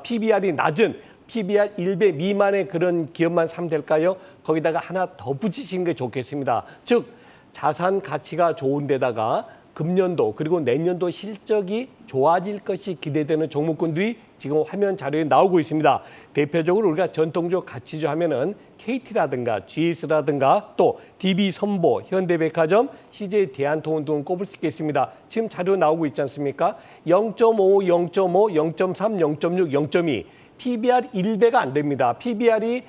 PBR이 낮은 PBR 1배 미만의 그런 기업만 사면 될까요? 거기다가 하나 더 붙이시는 게 좋겠습니다. 즉, 자산 가치가 좋은 데다가 금년도 그리고 내년도 실적이 좋아질 것이 기대되는 종목군들이 지금 화면 자료에 나오고 있습니다. 대표적으로 우리가 전통적 가치주 하면은 KT라든가 GS라든가 또 DB선보, 현대백화점, CJ 대한통운 등을 꼽을 수 있겠습니다. 지금 자료 나오고 있지 않습니까? 0.5, 0.5, 0.3, 0.6, 0.2 PBR 1배가 안 됩니다. PBR이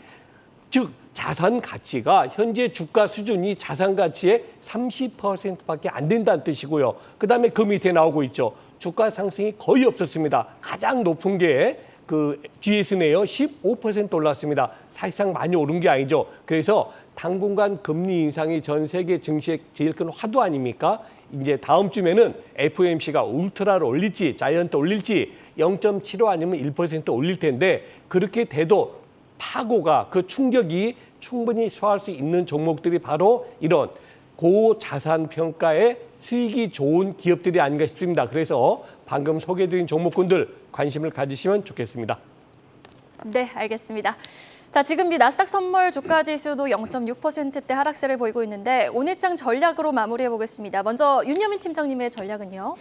즉 자산 가치가 현재 주가 수준이 자산 가치의 30%밖에 안 된다는 뜻이고요. 그다음에 그 밑에 나오고 있죠. 주가 상승이 거의 없었습니다. 가장 높은 게 그 GS네요. 15% 올랐습니다. 사실상 많이 오른 게 아니죠. 그래서 당분간 금리 인상이 전 세계 증시의 제일 큰 화두 아닙니까? 이제 다음 주면은 FOMC가 울트라를 올릴지 자이언트 올릴지 0.75 아니면 1% 올릴 텐데 그렇게 돼도 파고가 그 충격이 충분히 소화할 수 있는 종목들이 바로 이런 고자산 평가에 수익이 좋은 기업들이 아닌가 싶습니다. 그래서 방금 소개해드린 종목군들 관심을 가지시면 좋겠습니다. 네, 알겠습니다. 자, 지금 미 나스닥 선물 주가 지수도 0.6%대 하락세를 보이고 있는데 오늘장 전략으로 마무리해 보겠습니다. 먼저 윤여민 팀장님의 전략은요?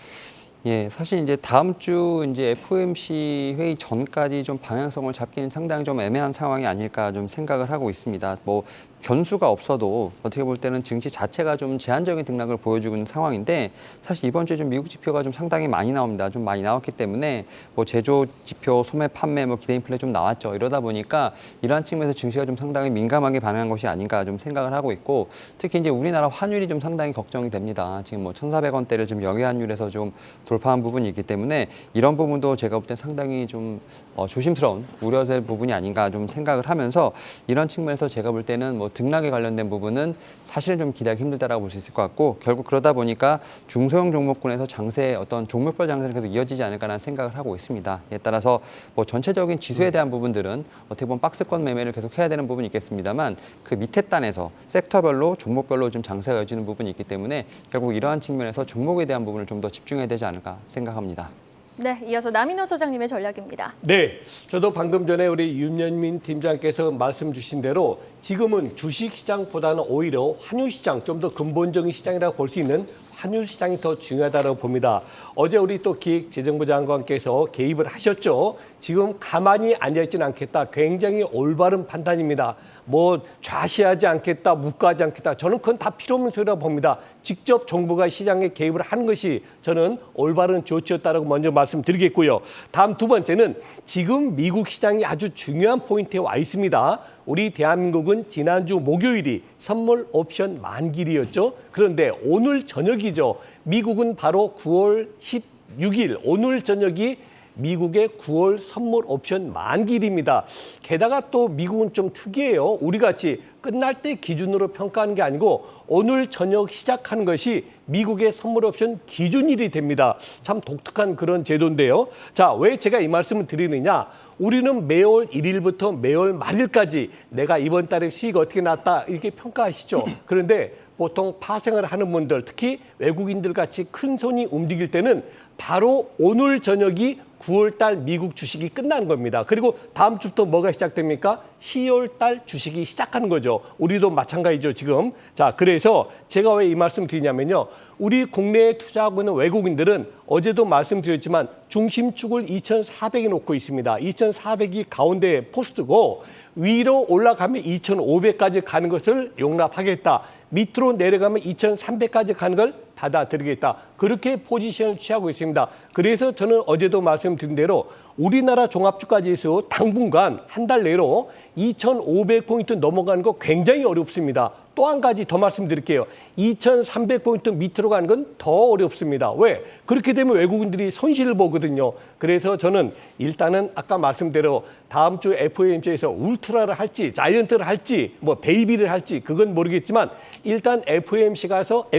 예, 사실 이제 다음 주 이제 FOMC 회의 전까지 좀 방향성을 잡기는 상당히 좀 애매한 상황이 아닐까 좀 생각을 하고 있습니다. 뭐 변수가 없어도 어떻게 볼 때는 증시 자체가 좀 제한적인 등락을 보여주고 있는 상황인데 사실 이번 주에 좀 미국 지표가 좀 상당히 많이 나옵니다. 좀 많이 나왔기 때문에 뭐 제조 지표, 소매 판매, 뭐 기대 인플레 좀 나왔죠. 이러다 보니까 이러한 측면에서 증시가 좀 상당히 민감하게 반응한 것이 아닌가 좀 생각을 하고 있고 특히 이제 우리나라 환율이 좀 상당히 걱정이 됩니다. 지금 뭐 1,400원대를 좀 영해환율에서 좀 돌파한 부분이 있기 때문에 이런 부분도 제가 볼 때 상당히 좀 조심스러운 우려될 부분이 아닌가 좀 생각을 하면서 이런 측면에서 제가 볼 때는 뭐 등락에 관련된 부분은 사실은 좀 기대하기 힘들다라고 볼 수 있을 것 같고 결국 그러다 보니까 중소형 종목군에서 장세 어떤 종목별 장세는 계속 이어지지 않을까라는 생각을 하고 있습니다. 이에 따라서 뭐 전체적인 지수에 대한 부분들은 어떻게 보면 박스권 매매를 계속 해야 되는 부분이 있겠습니다만 그 밑에 단에서 섹터별로 종목별로 좀 장세가 이어지는 부분이 있기 때문에 결국 이러한 측면에서 종목에 대한 부분을 좀 더 집중해야 되지 않을까 생각합니다. 네, 이어서 남인호 소장님의 전략입니다. 네, 저도 방금 전에 우리 윤현민 팀장께서 말씀 주신 대로 지금은 주식시장보다는 오히려 환율시장, 좀 더 근본적인 시장이라고 볼 수 있는 환율 시장이 더 중요하다고 봅니다. 어제 우리 또 기획재정부 장관께서 개입을 하셨죠. 지금 가만히 앉아있지는 않겠다. 굉장히 올바른 판단입니다. 뭐 좌시하지 않겠다, 묵과하지 않겠다. 저는 그건 다 필요 없는 소리라고 봅니다. 직접 정부가 시장에 개입을 하는 것이 저는 올바른 조치였다라고 먼저 말씀드리겠고요. 다음 두 번째는 지금 미국 시장이 아주 중요한 포인트에 와 있습니다. 우리 대한민국은 지난주 목요일이 선물 옵션 만기일이었죠. 그런데 오늘 저녁이죠. 미국은 바로 9월 16일 오늘 저녁이 미국의 9월 선물 옵션 만기일입니다. 게다가 또 미국은 좀 특이해요. 우리같이 끝날 때 기준으로 평가하는 게 아니고 오늘 저녁 시작하는 것이 미국의 선물 옵션 기준일이 됩니다. 참 독특한 그런 제도인데요. 자, 왜 제가 이 말씀을 드리느냐. 우리는 매월 1일부터 매월 말일까지 내가 이번 달에 수익 어떻게 났다 이렇게 평가하시죠. 그런데 보통 파생을 하는 분들, 특히 외국인들 같이 큰 손이 움직일 때는 바로 오늘 저녁이 9월 달 미국 주식이 끝나는 겁니다. 그리고 다음 주부터 뭐가 시작됩니까? 10월 달 주식이 시작하는 거죠. 우리도 마찬가지죠, 지금. 자, 그래서 제가 왜 이 말씀 드리냐면요. 우리 국내에 투자하고 있는 외국인들은 어제도 말씀드렸지만 중심축을 2,400에 놓고 있습니다. 2,400이 가운데 포스트고 위로 올라가면 2,500까지 가는 것을 용납하겠다. 밑으로 내려가면 2,300까지 가는 걸 받아들이겠다. 그렇게 포지션을 취하고 있습니다. 그래서 저는 어제도 말씀드린 대로 우리나라 종합주가지수 당분간 한 달 내로 2,500포인트 넘어가는 거 굉장히 어렵습니다. 또 한 가지 더 말씀드릴게요. 2,300포인트 밑으로 가는 건 더 어렵습니다. 왜? 그렇게 되면 외국인들이 손실을 보거든요. 그래서 저는 일단은 아까 말씀대로 다음 주 FOMC에서 울트라를 할지 자이언트를 할지 뭐 베이비를 할지 그건 모르겠지만 일단 FOMC에서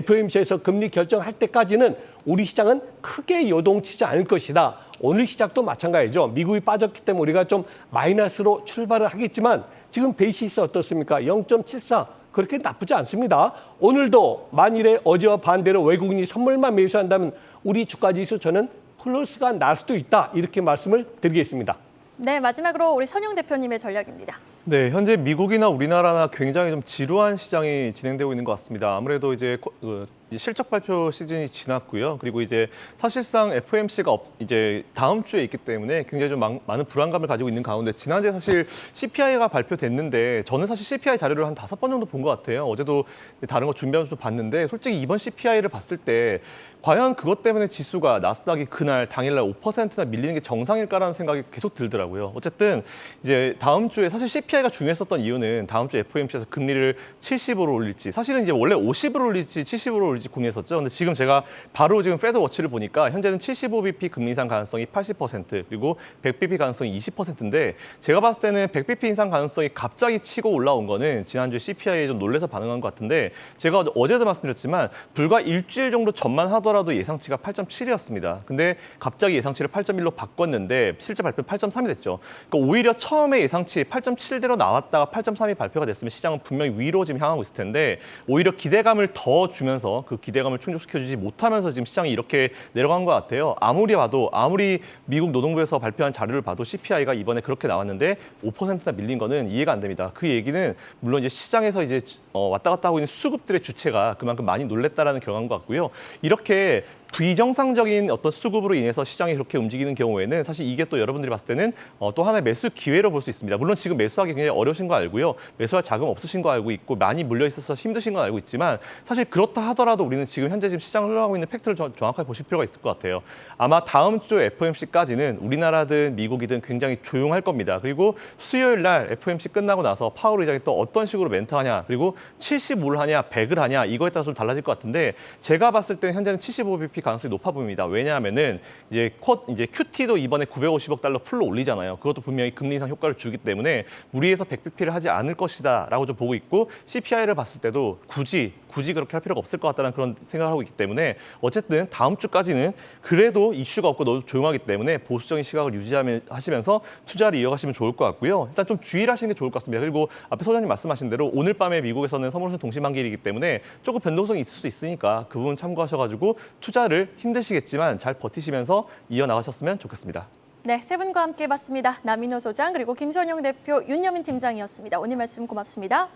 금리 결정할 때까지는 우리 시장은 크게 요동치지 않을 것이다. 오늘 시작도 마찬가지죠. 미국이 빠졌기 때문에 우리가 좀 마이너스로 출발을 하겠지만 지금 베이시스 어떻습니까? 0.74. 그렇게 나쁘지 않습니다. 오늘도 만일에 어제와 반대로 외국인이 선물만 매수한다면 우리 주가지수 저는 플러스가 날 수도 있다. 이렇게 말씀을 드리겠습니다. 네, 마지막으로 우리 선영 대표님의 전략입니다. 네, 현재 미국이나 우리나라나 굉장히 좀 지루한 시장이 진행되고 있는 것 같습니다. 아무래도 이제 실적 발표 시즌이 지났고요. 그리고 이제 사실상 FOMC가 이제 다음 주에 있기 때문에 굉장히 좀 많은 불안감을 가지고 있는 가운데 지난주에 사실 CPI가 발표됐는데 저는 사실 CPI 자료를 한 5번 정도 본 것 같아요. 어제도 다른 거 준비하면서 봤는데 솔직히 이번 CPI를 봤을 때 과연 그것 때문에 지수가 나스닥이 그날 당일날 5%나 밀리는 게 정상일까라는 생각이 계속 들더라고요. 어쨌든 이제 다음 주에 사실 CPI가 중요했었던 이유는 다음 주 FOMC에서 금리를 70으로 올릴지 사실은 이제 원래 50으로 올릴지 70으로 올릴지 고민했었죠. 근데 지금 제가 바로 지금 패드 워치를 보니까 현재는 75bp 금리 인상 가능성이 80% 그리고 100bp 가능성이 20%인데 제가 봤을 때는 100bp 인상 가능성이 갑자기 치고 올라온 거는 지난주 CPI에 좀 놀래서 반응한 것 같은데 제가 어제도 말씀드렸지만 불과 일주일 정도 전만 하더라도 예상치가 8.7이었습니다. 근데 갑자기 예상치를 8.1로 바꿨는데 실제 발표 8.3이 됐죠. 그러니까 오히려 처음에 예상치 8.7대로 나왔다가 8.3이 발표가 됐으면 시장은 분명히 위로 지금 향하고 있을 텐데 오히려 기대감을 더 주면서 그 기대감을 충족시켜주지 못하면서 지금 시장이 이렇게 내려간 것 같아요. 아무리 미국 노동부에서 발표한 자료를 봐도 CPI가 이번에 그렇게 나왔는데 5%나 밀린 거는 이해가 안 됩니다. 그 얘기는 물론 이제 시장에서 이제 왔다 갔다 하고 있는 수급들의 주체가 그만큼 많이 놀랬다라는 결과인 것 같고요. 이렇게 비정상적인 어떤 수급으로 인해서 시장이 그렇게 움직이는 경우에는 사실 이게 또 여러분들이 봤을 때는 또 하나의 매수 기회로 볼 수 있습니다. 물론 지금 매수하기 굉장히 어려우신 거 알고요. 매수할 자금 없으신 거 알고 있고 많이 물려 있어서 힘드신 건 알고 있지만 사실 그렇다 하더라도 우리는 지금 현재 시장을 흘러가고 있는 팩트를 정확하게 보실 필요가 있을 것 같아요. 아마 다음 주 FOMC까지는 우리나라든 미국이든 굉장히 조용할 겁니다. 그리고 수요일 날 FOMC 끝나고 나서 파월 의장이 또 어떤 식으로 멘트하냐 그리고 75를 하냐 100을 하냐 이거에 따라서 좀 달라질 것 같은데 제가 봤을 때는 현재는 75bp 가능성이 높아 보입니다. 왜냐하면은 이제 QT도 이번에 950억 달러 풀로 올리잖아요. 그것도 분명히 금리 인상 효과를 주기 때문에 무리해서 100bp를 하지 않을 것이다라고 좀 보고 있고 CPI를 봤을 때도 굳이 그렇게 할 필요가 없을 것 같다는 그런 생각을 하고 있기 때문에 어쨌든 다음 주까지는 그래도 이슈가 없고 너무 조용하기 때문에 보수적인 시각을 유지하시면서 투자를 이어가시면 좋을 것 같고요. 일단 좀 주의를 하시는 게 좋을 것 같습니다. 그리고 앞에 소장님 말씀하신 대로 오늘 밤에 미국에서는 선물선 동시만기일이기 때문에 조금 변동성이 있을 수 있으니까 그 부분 참고하셔가지고 투자를 힘드시겠지만 잘 버티시면서 이어나가셨으면 좋겠습니다. 네, 세 분과 함께 봤습니다. 남인호 소장 그리고 김선영 대표, 윤여민 팀장이었습니다. 오늘 말씀 고맙습니다.